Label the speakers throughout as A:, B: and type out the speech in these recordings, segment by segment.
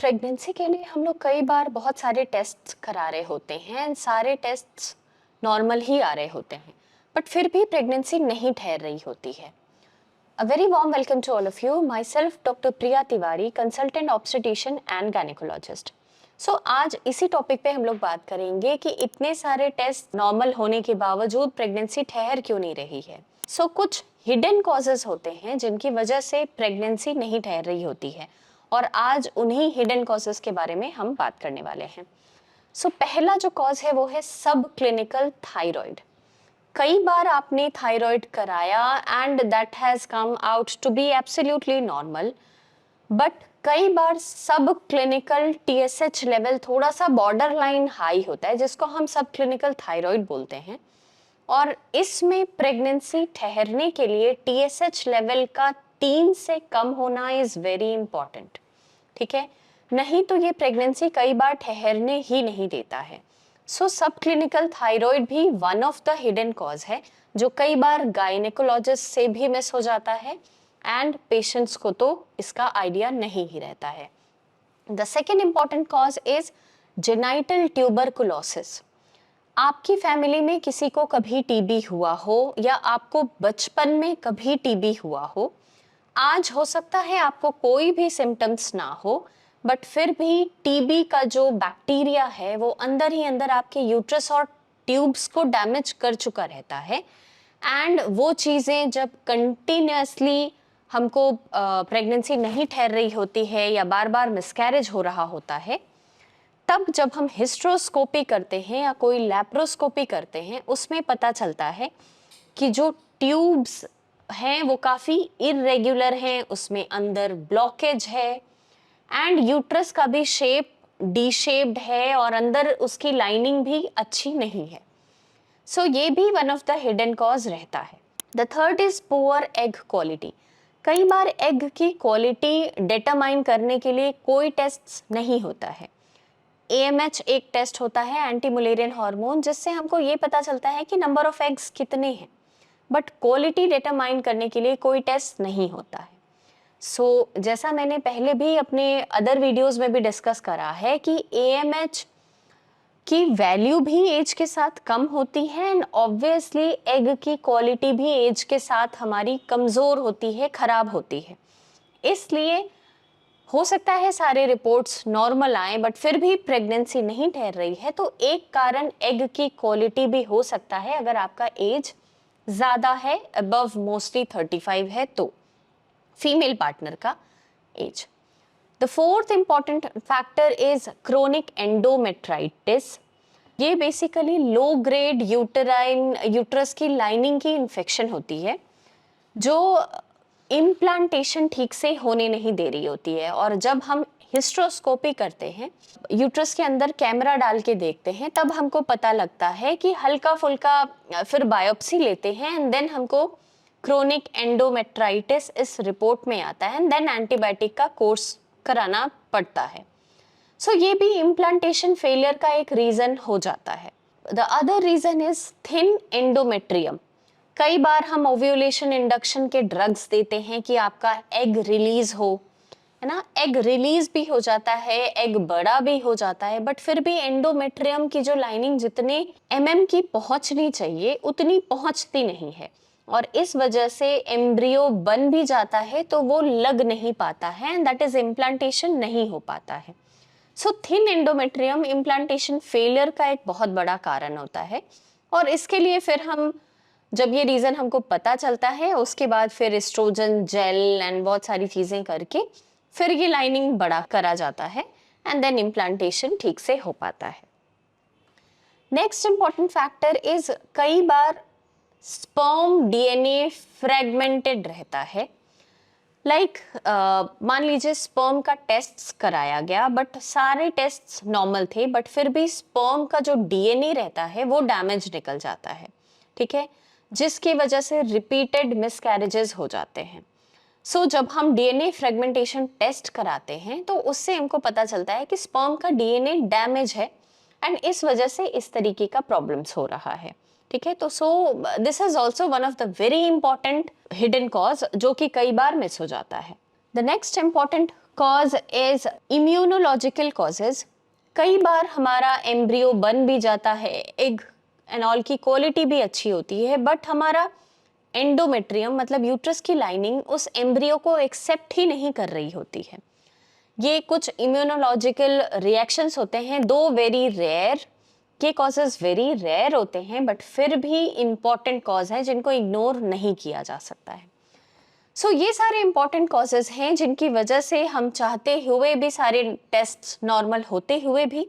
A: Pregnancy के लिए हम लोग कई बार बहुत सारे टेस्ट करा रहे होते हैं एंड सारे टेस्ट नॉर्मल ही आ रहे होते हैं, बट फिर भी प्रेगनेंसी नहीं ठहर रही होती है। A very warm welcome to all of you, myself doctor Priya Tiwari, consultant obstetrician and gynaecologist. So आज इसी टॉपिक पे हम लोग बात करेंगे कि इतने सारे टेस्ट नॉर्मल होने के बावजूद प्रेगनेंसी ठहर क्यों नहीं रही है। कुछ हिडन कॉजेज होते हैं जिनकी वजह से प्रेगनेंसी नहीं ठहर रही होती है, और आज उन्हीं हिडन कॉजेज के बारे में हम बात करने वाले हैं। पहला जो कॉज है वो है सब क्लिनिकल थायराइड। कई बार आपने थायराइड कराया and that has come out to be absolutely normal, but कई बार सब क्लिनिकल टीएसएच लेवल थोड़ा सा बॉर्डर लाइन हाई होता है, जिसको हम सब क्लिनिकल थायराइड बोलते हैं। और इसमें प्रेगनेंसी ठहरने के लिए टीएसएच लेवल का 3 से कम होना इज वेरी इंपॉर्टेंट, ठीक है, नहीं तो ये प्रेगनेंसी कई बार ठहरने ही नहीं देता है। सब क्लिनिकल थायराइड भी one of the hidden cause है जो कई बार गायनेकोलॉजिस्ट से भी मिस हो जाता है एंड पेशेंट्स को तो इसका आइडिया नहीं ही रहता है। The second important cause is genital tuberculosis. आपकी फैमिली में किसी को कभी टीबी हुआ हो या आपको बचपन में कभी टीबी हुआ हो, आज हो सकता है आपको कोई भी सिम्टम्स ना हो, बट फिर भी टीबी का जो बैक्टीरिया है वो अंदर ही अंदर आपके यूट्रस और ट्यूब्स को डैमेज कर चुका रहता है। एंड वो चीज़ें जब कंटिन्यूसली हमको प्रेगनेंसी नहीं ठहर रही होती है या बार बार मिसकैरेज हो रहा होता है, तब जब हम हिस्ट्रोस्कोपी करते हैं या कोई लैप्रोस्कोपी करते हैं, उसमें पता चलता है कि जो ट्यूब्स हैं वो काफ़ी इरेग्युलर हैं, उसमें अंदर ब्लॉकेज है एंड यूट्रस का भी शेप डी शेप्ड है और अंदर उसकी लाइनिंग भी अच्छी नहीं है। ये भी one of the hidden cause रहता है। The third is poor egg quality. कई बार एग की क्वालिटी डिटरमाइन करने के लिए कोई टेस्ट नहीं होता है। AMH एक टेस्ट होता है, एंटी मुलेरियन हार्मोन, जिससे हमको ये पता चलता है कि नंबर ऑफ एग्स कितने हैं, बट क्वालिटी डिटरमाइन करने के लिए कोई टेस्ट नहीं होता है। जैसा मैंने पहले भी अपने अदर वीडियोस में भी डिस्कस करा है कि AMH की वैल्यू भी एज के साथ कम होती है एंड ऑब्वियसली एग की क्वालिटी भी एज के साथ हमारी कमज़ोर होती है, खराब होती है। इसलिए हो सकता है सारे रिपोर्ट्स नॉर्मल आए बट फिर भी प्रेगनेंसी नहीं ठहर रही है, तो एक कारण एग की क्वालिटी भी हो सकता है। अगर आपका एज ज़्यादा है, अबव मोस्टली 35 है, तो फीमेल पार्टनर का age. The fourth important factor is chronic endometritis. ये बेसिकली लो ग्रेड यूट्रस की लाइनिंग की इन्फेक्शन होती है जो इम्प्लांटेशन ठीक से होने नहीं दे रही होती है। और जब हम हिस्ट्रोस्कोपी करते हैं, यूट्रस के अंदर कैमरा डाल के देखते हैं, तब हमको पता लगता है कि हल्का फुल्का फिर बायोप्सी लेते हैं एंड देन हमको क्रोनिक एंडोमेट्राइटिस इस रिपोर्ट में आता है एंड देन एंटीबायोटिक का कोर्स कराना पड़ता है। ये भी इम्प्लांटेशन फेलियर का एक रीज़न हो जाता है। The other reason is thin endometrium. कई बार हम ओव्यूलेशन इंडक्शन के ड्रग्स देते हैं कि आपका एग रिलीज हो, है ना, एग रिलीज भी हो जाता है, एग बड़ा भी हो जाता है, बट फिर भी एंडोमेट्रियम की जो लाइनिंग जितने की पहुंचनी चाहिए उतनी पहुंचती नहीं है, और इस वजह से एम्ब्रियो बन भी जाता है तो वो लग नहीं पाता है एंड दैट इज इम्प्लांटेशन नहीं हो पाता है। थिन एंडोमेट्रियम इम्प्लांटेशन फेलियर का एक बहुत बड़ा कारण होता है, और इसके लिए फिर हम जब ये रीज़न हमको पता चलता है, उसके बाद फिर एस्ट्रोजन जेल एंड बहुत सारी चीज़ें करके फिर ये लाइनिंग बड़ा करा जाता है एंड देन इम्प्लांटेशन ठीक से हो पाता है। नेक्स्ट इंपॉर्टेंट फैक्टर इज कई बार स्पर्म DNA फ्रेगमेंटेड रहता है। मान लीजिए स्पर्म का टेस्ट कराया गया बट सारे टेस्ट नॉर्मल थे, बट फिर भी स्पर्म का जो DNA रहता है वो डैमेज निकल जाता है, ठीक है, जिसकी वजह से रिपीटेड मिसकैरेजेस हो जाते हैं। जब हम DNA फ्रेगमेंटेशन टेस्ट कराते हैं तो उससे हमको पता चलता है कि स्पर्म का DNA डैमेज है एंड इस वजह से इस तरीके का प्रॉब्लम्स हो रहा है, ठीक है। This is also one of the very important hidden cause जो कि कई बार मिस हो जाता है। The next important cause is immunological causes. कई बार हमारा एम्ब्रियो बन भी जाता है, एग एंड ऑल की क्वालिटी भी अच्छी होती है, बट हमारा एंडोमेट्रियम मतलब यूट्रस की लाइनिंग उस एम्ब्रियो को एक्सेप्ट ही नहीं कर रही होती है। ये कुछ इम्यूनोलॉजिकल रिएक्शंस होते हैं, दो वेरी रेयर, ये कॉजेज वेरी रेयर होते हैं, बट फिर भी इम्पॉर्टेंट कॉज है जिनको इग्नोर नहीं किया जा सकता है। सो ये सारे इंपॉर्टेंट कॉजेज हैं जिनकी वजह से हम चाहते हुए भी, सारे टेस्ट नॉर्मल होते हुए भी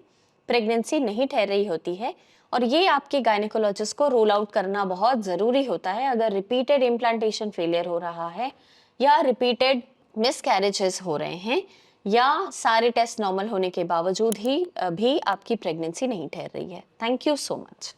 A: प्रेगनेंसी नहीं ठहर रही होती है, और ये आपके गायनेकोलॉजिस्ट को रूल आउट करना बहुत ज़रूरी होता है अगर रिपीटेड इम्प्लांटेशन फेलियर हो रहा है या रिपीटेड मिसकैरेजेस हो रहे हैं या सारे टेस्ट नॉर्मल होने के बावजूद ही भी आपकी प्रेगनेंसी नहीं ठहर रही है। Thank you so much.